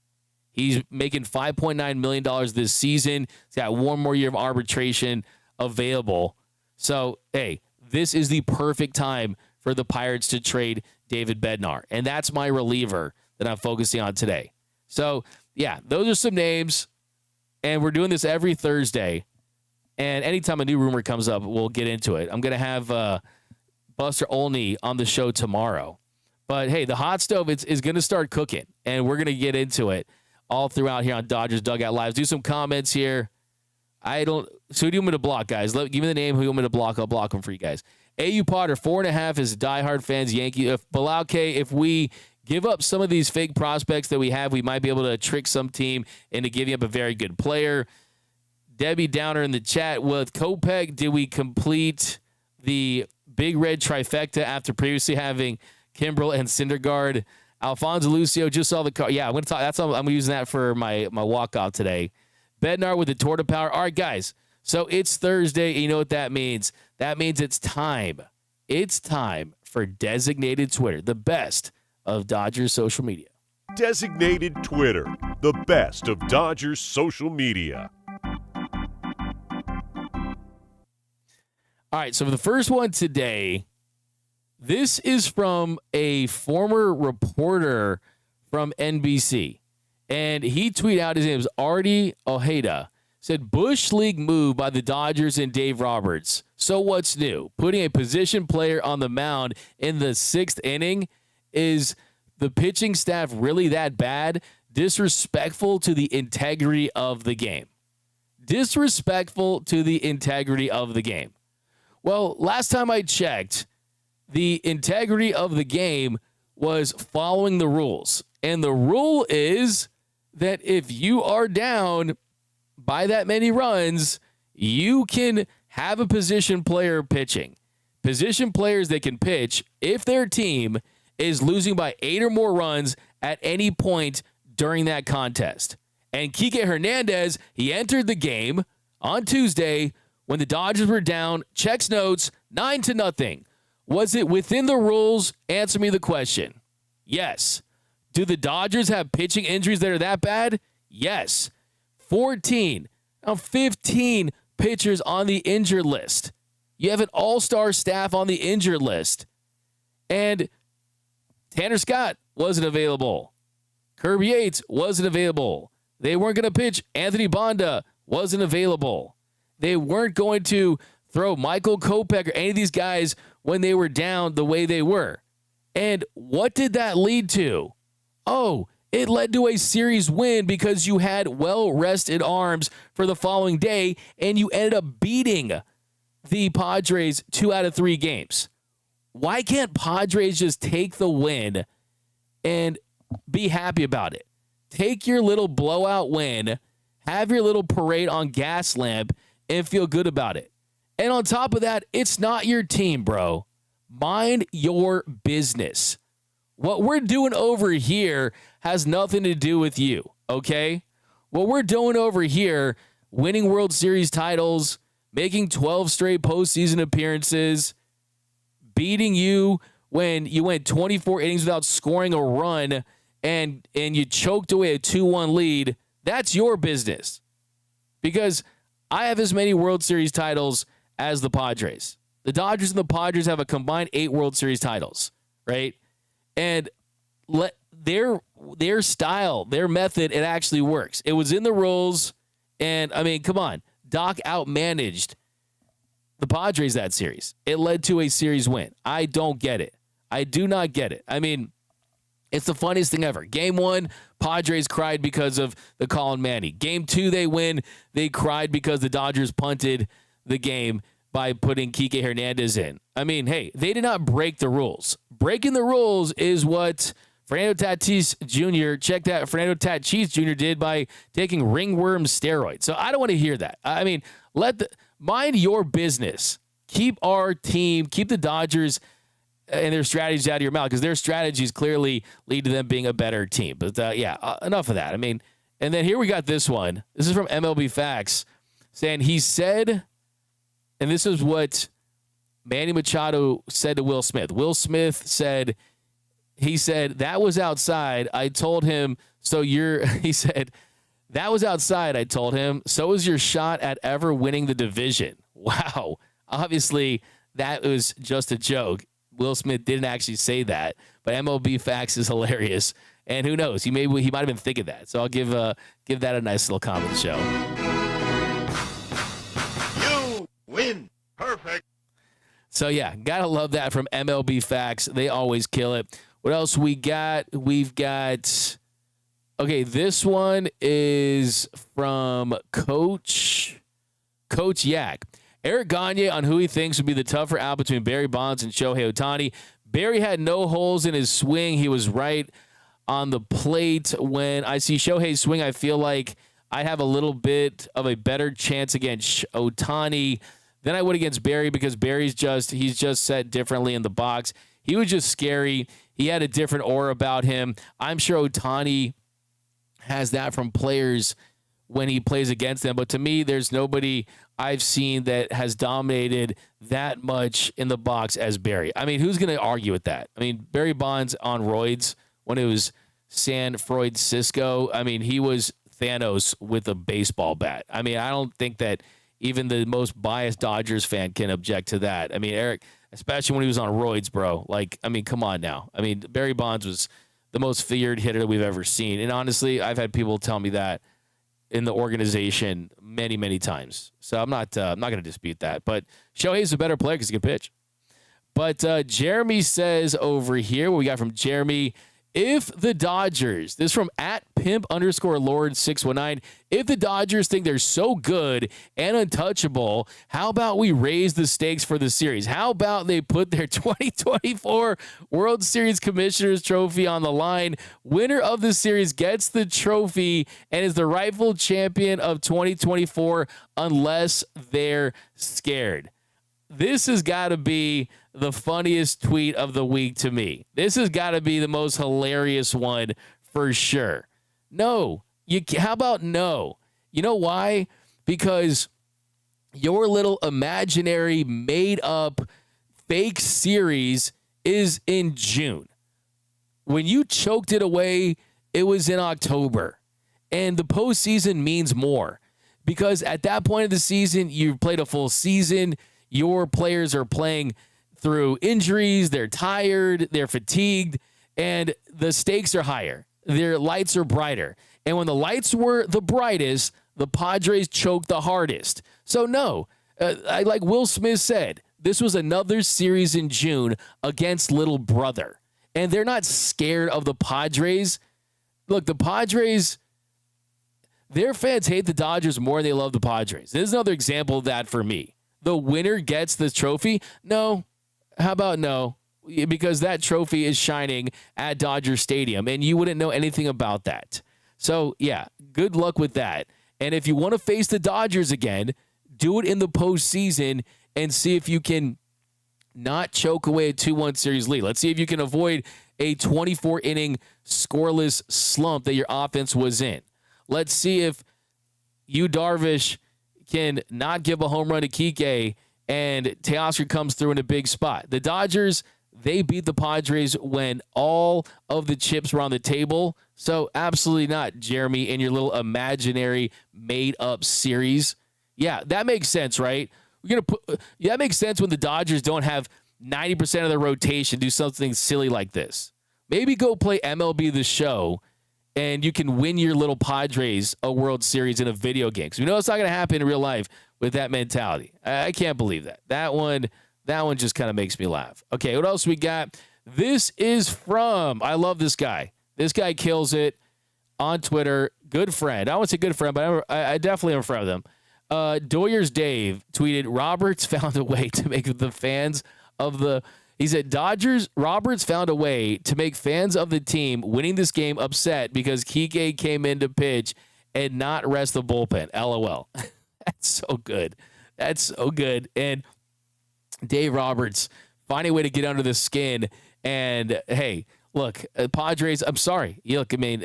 He's making $5.9 million this season. He's got one more year of arbitration available. So, hey, this is the perfect time for the Pirates to trade David Bednar. And that's my reliever that I'm focusing on today. So, yeah, those are some names. And we're doing this every Thursday. And anytime a new rumor comes up, we'll get into it. I'm going to have Buster Olney on the show tomorrow. But, hey, the hot stove is going to start cooking. And we're going to get into it all throughout here on Dodgers Dugout Live. Do some comments here. So who do you want me to block, guys? Give me the name. Who you want me to block? I'll block them for you guys. AU Potter, 4.5 is diehard fans, Yankee. If we give up some of these fake prospects that we have, we might be able to trick some team into giving up a very good player. Debbie Downer in the chat, with Kopech, did we complete the big red trifecta after previously having Kimbrel and Syndergaard? Alfonso Lucio just saw the car. Yeah, I'm going to talk. I'm using that for my walk-off today. Bednar with the Torta Power. All right, guys. So it's Thursday. You know what that means? That means it's time. It's time for Designated Twitter, the best of Dodgers social media. Designated Twitter, the best of Dodgers social media. All right, so for the first one today, this is from a former reporter from NBC. And he tweeted out, his name is Artie Ojeda, said, Bush League move by the Dodgers and Dave Roberts. So what's new? Putting a position player on the mound in the 6th inning? Is the pitching staff really that bad? Disrespectful to the integrity of the game. Disrespectful to the integrity of the game. Well, last time I checked, the integrity of the game was following the rules. And the rule is that if you are down by that many runs, you can have a position player pitching. Position players that can pitch if their team is losing by 8 or more runs at any point during that contest. And Kike Hernandez, he entered the game on Tuesday when the Dodgers were down, checks notes, 9-0. Was it within the rules? Answer me the question. Yes. Do the Dodgers have pitching injuries that are that bad? Yes. 14. Now 15 pitchers on the injured list. You have an all-star staff on the injured list. And Tanner Scott wasn't available. Kirby Yates wasn't available. They weren't going to pitch. Anthony Bonda wasn't available. They weren't going to throw Michael Kopech or any of these guys when they were down the way they were. And what did that lead to? Oh, it led to a series win because you had well-rested arms for the following day, and you ended up beating the Padres 2 out of 3 games. Why can't Padres just take the win and be happy about it? Take your little blowout win, have your little parade on Gaslamp, and feel good about it. And on top of that, it's not your team, bro. Mind your business. What we're doing over here has nothing to do with you, okay? What we're doing over here, winning World Series titles, making 12 straight postseason appearances, beating you when you went 24 innings without scoring a run and you choked away a 2-1 lead, that's your business. Because I have as many World Series titles as the Padres. The Dodgers and the Padres have a combined 8 World Series titles, right? And their style, their method, it actually works. It was in the rules, and, I mean, come on. Doc outmanaged the Padres that series. It led to a series win. I don't get it. I do not get it. I mean, it's the funniest thing ever. Game 1, Padres cried because of the Colin Manny. Game 2, they win. They cried because the Dodgers punted the game by putting Kike Hernandez in. I mean, hey, they did not break the rules. Breaking the rules is what Fernando Tatis Jr., check that, Fernando Tatis Jr. did by taking ringworm steroids. So I don't want to hear that. I mean, mind your business. Keep our team, keep the Dodgers and their strategies out of your mouth, because their strategies clearly lead to them being a better team. But enough of that. I mean, and then here we got this one. This is from MLB Facts saying he said, and this is what Manny Machado said to Will Smith. Will Smith said, he said, that was outside. I told him, he said, that was outside. I told him, so was your shot at ever winning the division. Wow. Obviously, that was just a joke. Will Smith didn't actually say that, but MLB Facts is hilarious. And who knows? He might have been thinking that. So I'll give that a nice little comment show. You win. Perfect. So yeah, gotta love that from MLB Facts. They always kill it. What else we got? We've got, okay, this one is from Coach Yak. Eric Gagne on who he thinks would be the tougher out between Barry Bonds and Shohei Ohtani. Barry had no holes in his swing. He was right on the plate. When I see Shohei swing, I feel like I have a little bit of a better chance against Ohtani than I would against Barry, because he's just set differently in the box. He was just scary. He had a different aura about him. I'm sure Ohtani has that from players when he plays against them. But to me, there's nobody I've seen that has dominated that much in the box as Barry. I mean, who's going to argue with that? I mean, Barry Bonds on roids when it was San Francisco. I mean, he was Thanos with a baseball bat. I mean, I don't think that even the most biased Dodgers fan can object to that. I mean, Eric, especially when he was on roids, bro. Like, I mean, come on now. I mean, Barry Bonds was the most feared hitter that we've ever seen. And honestly, I've had people tell me that in the organization many, many times. So I'm not going to dispute that. But Shohei's a better player because he can pitch. But Jeremy says over here, what we got from Jeremy, if the Dodgers, this is from @pimp_lord619, if the Dodgers think they're so good and untouchable, how about we raise the stakes for the series? How about they put their 2024 World Series Commissioner's Trophy on the line? Winner of the series gets the trophy and is the rightful champion of 2024 unless they're scared. This has got to be the funniest tweet of the week to me. This has got to be the most hilarious one for sure. No. How about no? You know why? Because your little imaginary, made-up, fake series is in June. When you choked it away, it was in October. And the postseason means more. Because at that point of the season, you've played a full season. Your players are playing through injuries, they're tired, they're fatigued, and the stakes are higher. Their lights are brighter. And when the lights were the brightest, the Padres choked the hardest. So no, like Will Smith said, this was another series in June against little brother. And they're not scared of the Padres. Look, the Padres, their fans hate the Dodgers more than they love the Padres. This is another example of that for me. The winner gets the trophy? No. How about no? Because that trophy is shining at Dodger Stadium, and you wouldn't know anything about that. So, yeah, good luck with that. And if you want to face the Dodgers again, do it in the postseason and see if you can not choke away a 2-1 series lead. Let's see if you can avoid a 24-inning scoreless slump that your offense was in. Let's see if Yu Darvish can not give a home run to Kike and Teoscar comes through in a big spot. The Dodgers, they beat the Padres when all of the chips were on the table. So absolutely not, Jeremy, in your little imaginary made-up series. Yeah, that makes sense, right? That makes sense when the Dodgers don't have 90% of their rotation do something silly like this. Maybe go play MLB The Show and you can win your little Padres a World Series in a video game. Because we know it's not going to happen in real life with that mentality. I can't believe that. That one just kind of makes me laugh. Okay, what else we got? This is from, I love this guy. This guy kills it on Twitter. Good friend. I won't say good friend, but I definitely am a friend of them. Doyers Dave tweeted, Roberts found a way to make the fans of the... He said, Roberts found a way to make fans of the team winning this game upset because Kike came in to pitch and not rest the bullpen. LOL. That's so good. That's so good. And Dave Roberts finding a way to get under the skin. And, hey, look, Padres, I'm sorry. Look, I mean,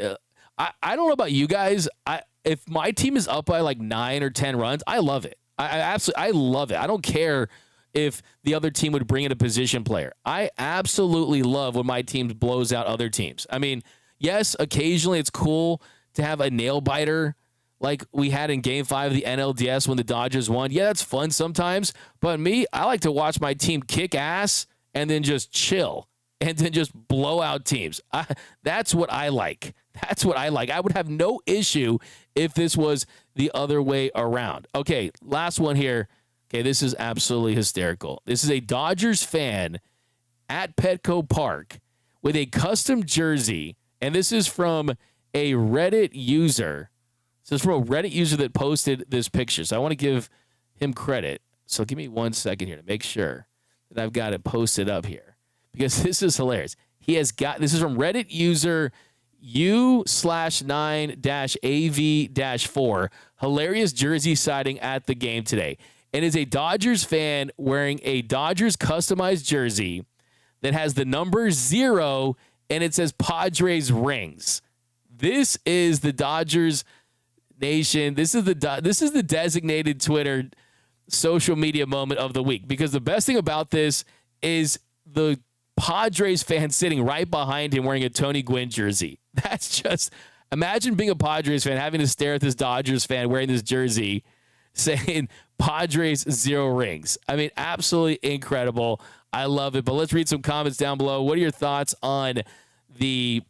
I don't know about you guys. If my team is up by like 9 or 10 runs, I love it. I love it. I don't care if the other team would bring in a position player. I absolutely love when my team blows out other teams. I mean, yes, occasionally it's cool to have a nail biter like we had in Game 5 of the NLDS when the Dodgers won. Yeah, that's fun sometimes. But me, I like to watch my team kick ass and then just chill and then just blow out teams. That's what I like. That's what I like. I would have no issue if this was the other way around. Okay, last one here. Okay, this is absolutely hysterical. This is a Dodgers fan at Petco Park with a custom jersey, and this is from a Reddit user. This is from a Reddit user that posted this picture, so I want to give him credit. So give me 1 second here to make sure that I've got it posted up here because this is hilarious. This is from Reddit user U/9-AV-4. Hilarious jersey sighting at the game today. It is a Dodgers fan wearing a Dodgers customized jersey that has the number 0 and it says Padres rings. This is the Dodgers Nation. This is the designated Twitter social media moment of the week because the best thing about this is the Padres fan sitting right behind him wearing a Tony Gwynn jersey. That's just, imagine being a Padres fan having to stare at this Dodgers fan wearing this jersey saying Padres 0 rings. I mean, absolutely incredible. I love it. But let's read some comments down below. What are your thoughts on the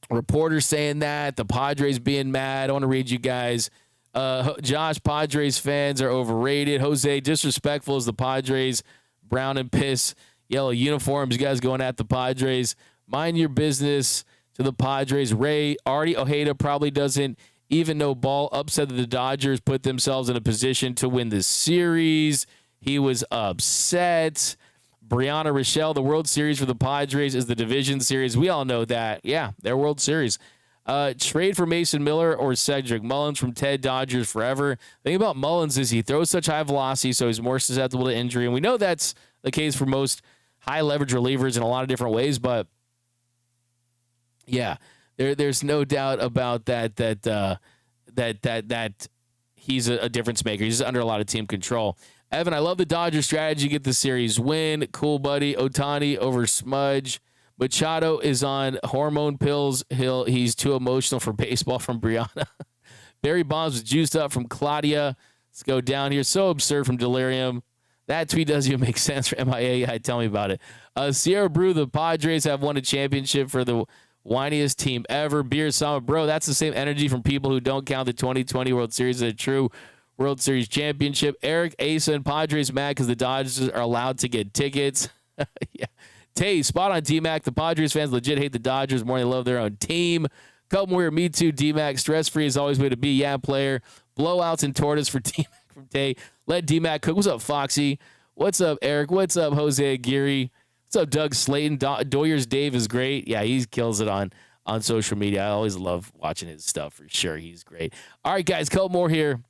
reporter saying that, the Padres being mad? I want to read you guys. Josh, Padres fans are overrated. Jose, disrespectful as the Padres. Brown and piss. Yellow uniforms. You guys going at the Padres. Mind your business to the Padres. Ray, Artie Ojeda probably doesn't even know ball. Upset that the Dodgers put themselves in a position to win the series. He was upset. Brianna Rochelle, the World Series for the Padres is the division series. We all know that. Yeah, their World Series. Trade for Mason Miller or Cedric Mullins from Ted, Dodgers forever. The thing about Mullins is he throws such high velocity, so he's more susceptible to injury. And we know that's the case for most high leverage relievers in a lot of different ways. But yeah, there's no doubt about that he's a difference maker. He's under a lot of team control. Evan, I love the Dodgers strategy. Get the series win. Cool, buddy. Otani over Smudge. Machado is on hormone pills. He's too emotional for baseball from Brianna. Barry Bonds was juiced up from Claudia. Let's go down here. So absurd from Delirium. That tweet doesn't even make sense for MIA. Yeah, tell me about it. Sierra Brew, the Padres have won a championship for the whiniest team ever. Beer Summit, bro, that's the same energy from people who don't count the 2020 World Series as a true World Series championship. Eric, Asa, and Padres mad because the Dodgers are allowed to get tickets. Yeah. Tay, spot on D-Mac. The Padres fans legit hate the Dodgers more than they love their own team. Couple more here. Me too, D-Mac. Stress-free is always way to be. Yeah, player. Blowouts and tortoise for D-Mac from Tay. Let D-Mac cook. What's up, Foxy? What's up, Eric? What's up, Jose Aguirre? What's up, Doug Slayton? Doyers Dave is great. Yeah, he kills it on social media. I always love watching his stuff for sure. He's great. All right, guys, couple more here,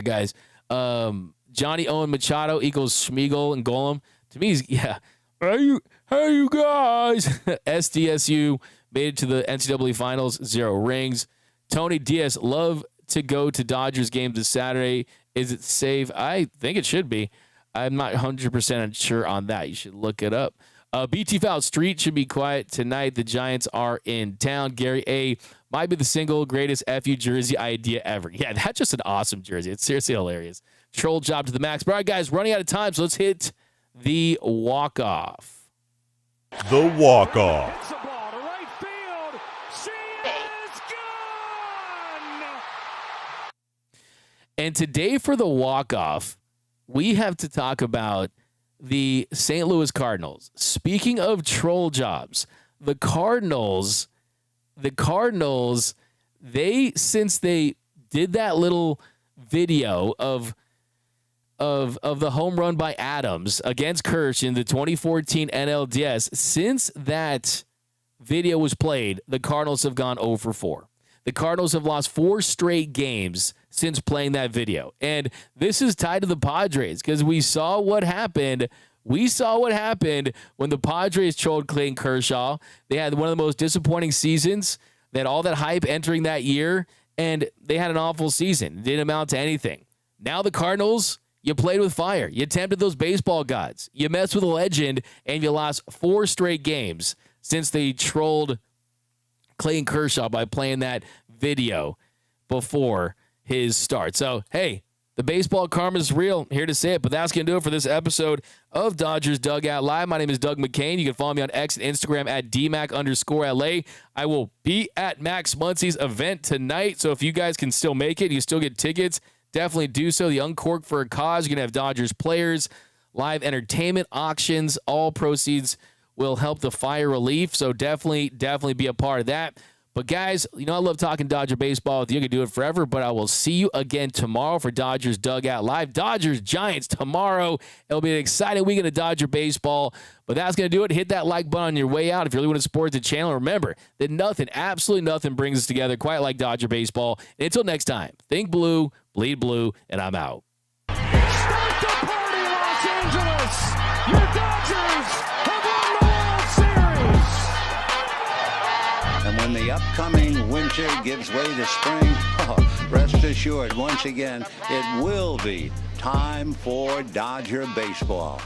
guys. Johnny Owen Machado equals Schmiegel and Golem. To me, yeah. Hey, you guys. SDSU made it to the NCAA Finals, 0 rings. Tony Diaz, love to go to Dodgers game this Saturday. Is it safe? I think it should be. I'm not 100% sure on that. You should look it up. BT Foul Street should be quiet tonight. The Giants are in town. Gary A. might be the single greatest FU jersey idea ever. Yeah, that's just an awesome jersey. It's seriously hilarious. Troll job to the max. But all right, guys, running out of time, so let's hit the walk-off. The walk-off. Hits the ball to right field. She is gone! And today for the walk-off, we have to talk about the St. Louis Cardinals. Speaking of troll jobs, the Cardinals, since they did that little video of the home run by Adams against Kirsch in the 2014 NLDS, since that video was played, the Cardinals have gone 0 for 4. The Cardinals have lost 4 straight games since playing that video. And this is tied to the Padres because we saw what happened. We saw what happened when the Padres trolled Clayton Kershaw. They had one of the most disappointing seasons. They had all that hype entering that year, and they had an awful season. It didn't amount to anything. Now the Cardinals, you played with fire. You tempted those baseball gods. You messed with a legend, and you lost 4 straight games since they trolled Clayton Kershaw by playing that video before his start. So, hey, the baseball karma is real. Here to say it, but that's going to do it for this episode of Dodgers Dugout Live. My name is Doug McCain. You can follow me on X and Instagram at DMac_LA. I will be at Max Muncie's event tonight, so if you guys can still make it, you still get tickets, definitely do so. The Uncorked for a Cause. You're going to have Dodgers players, live entertainment, auctions. All proceeds will help the fire relief, so definitely be a part of that. But, guys, you know I love talking Dodger baseball with you. I can do it forever, but I will see you again tomorrow for Dodgers Dugout Live. Dodgers Giants tomorrow. It'll be an exciting weekend of Dodger baseball. But that's going to do it. Hit that like button on your way out if you really want to support the channel. Remember that nothing, absolutely nothing brings us together quite like Dodger baseball. And until next time, think blue, bleed blue, and I'm out. Start the party, Los Angeles! Your Dodgers have won the World Series! And when the upcoming winter gives way to spring, rest assured, once again, it will be time for Dodger baseball.